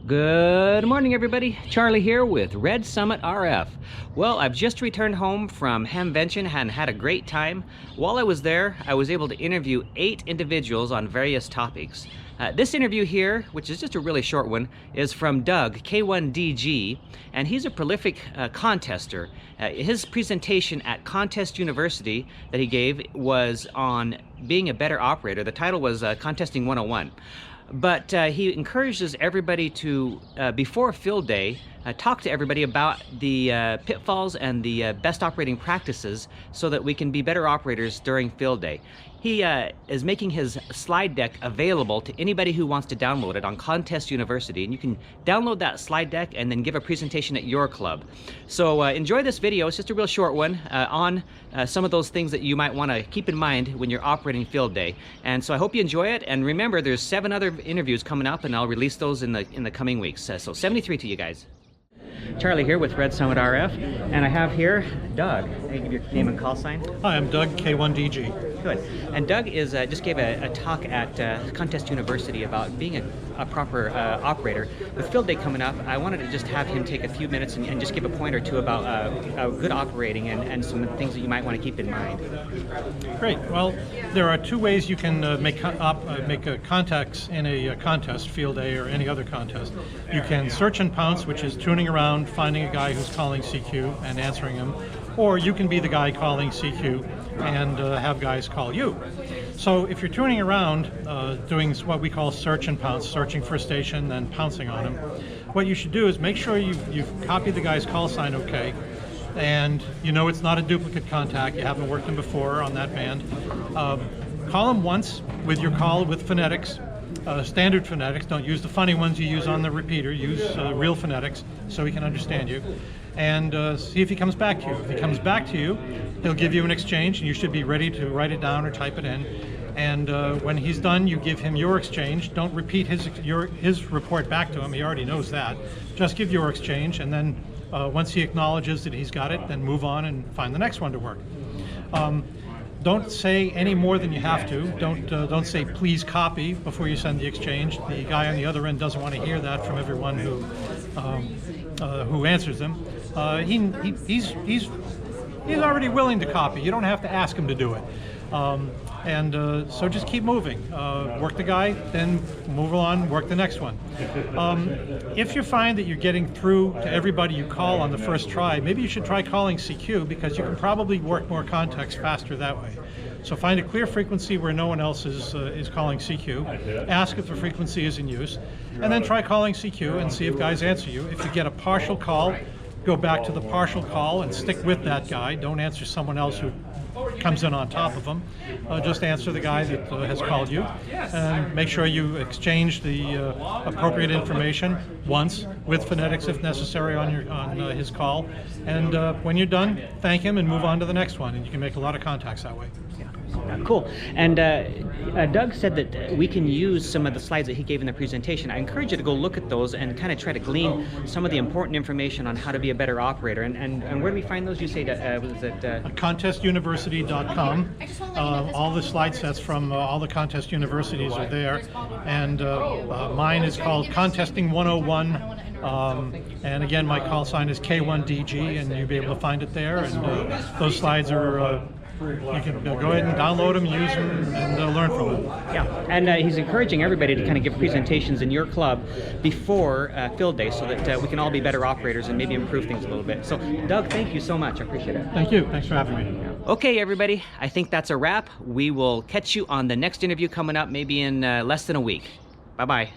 Good morning, everybody. Charlie here with Red Summit RF. Well, I've just returned home from Hamvention and had a great time. While I was there, I was able to interview 8 individuals on various topics. This interview here, which is just a really short one, is from Doug, K1DG, and he's a prolific contester. His presentation at Contest University that he gave was on being a better operator. The title was Contesting 101. But he encourages everybody to, before field day, talk to everybody about the pitfalls and the best operating practices so that we can be better operators during field day. He is making his slide deck available to anybody who wants to download it on Contest University, and you can download that slide deck and then give a presentation at your club. So enjoy this video. It's just a real short one on some of those things that you might want to keep in mind when you're operating field day. And so I hope you enjoy it, and remember there's 7 other interviews coming up, and I'll release those in the coming weeks. So 73 to you guys. Charlie here with Red Summit RF, and I have here Doug. Can you give your name and call sign? Hi, I'm Doug, K1DG. Good. And Doug is just gave a talk at Contest University about being a proper operator. With field day coming up, I wanted to just have him take a few minutes and just give a point or two about good operating and some things that you might want to keep in mind. Great. Well, there are 2 ways you can make contacts in a contest, field day or any other contest. You can search and pounce, which is tuning around, finding a guy who's calling CQ and answering him, or you can be the guy calling CQ and have guys call you. So if you're tuning around, doing what we call search and pounce, searching for a station, then pouncing on him, what you should do is make sure you've copied the guy's call sign okay, and you know it's not a duplicate contact, you haven't worked him before on that band. Call him once with your call with phonetics, standard phonetics. Don't use the funny ones you use on the repeater, use real phonetics so he can understand you, and see if he comes back to you. If he comes back to you, he'll give you an exchange, and you should be ready to write it down or type it in. And when he's done, you give him your exchange. Don't repeat his report back to him. He already knows that. Just give your exchange, and then once he acknowledges that he's got it, then move on and find the next one to work. Don't say any more than you have to. Don't say please copy before you send the exchange. The guy on the other end doesn't want to hear that from everyone who answers them. He's already willing to copy. You don't have to ask him to do it. So just keep moving. Work the guy, then move on, work the next one. If you find that you're getting through to everybody you call on the first try, maybe you should try calling CQ, because you can probably work more contacts faster that way. So find a clear frequency where no one else is calling CQ, ask if the frequency is in use, and then try calling CQ and see if guys answer you. If you get a partial call, go back to the partial call and stick with that guy. Don't answer someone else who comes in on top of them. Just answer the guy that has called you, and make sure you exchange the appropriate information once with phonetics if necessary on his call. And when you're done, thank him and move on to the next one, and you can make a lot of contacts that way. Cool. And Doug said that we can use some of the slides that he gave in the presentation. I encourage you to go look at those and kind of try to glean some of the important information on how to be a better operator. And where do we find those? You say was it contestuniversity.com. All the slide sets from all the contest universities are there, and mine is called Contesting 101. And again, my call sign is K1DG, and you'll be able to find it there. And those slides are you can go ahead and download them, use them, and learn from them. Yeah, and he's encouraging everybody to kind of give presentations in your club before field day, so that we can all be better operators and maybe improve things a little bit. So, Doug, thank you so much. I appreciate it. Thank you. Thanks for having me. Okay, everybody. I think that's a wrap. We will catch you on the next interview coming up, maybe in less than a week. Bye-bye.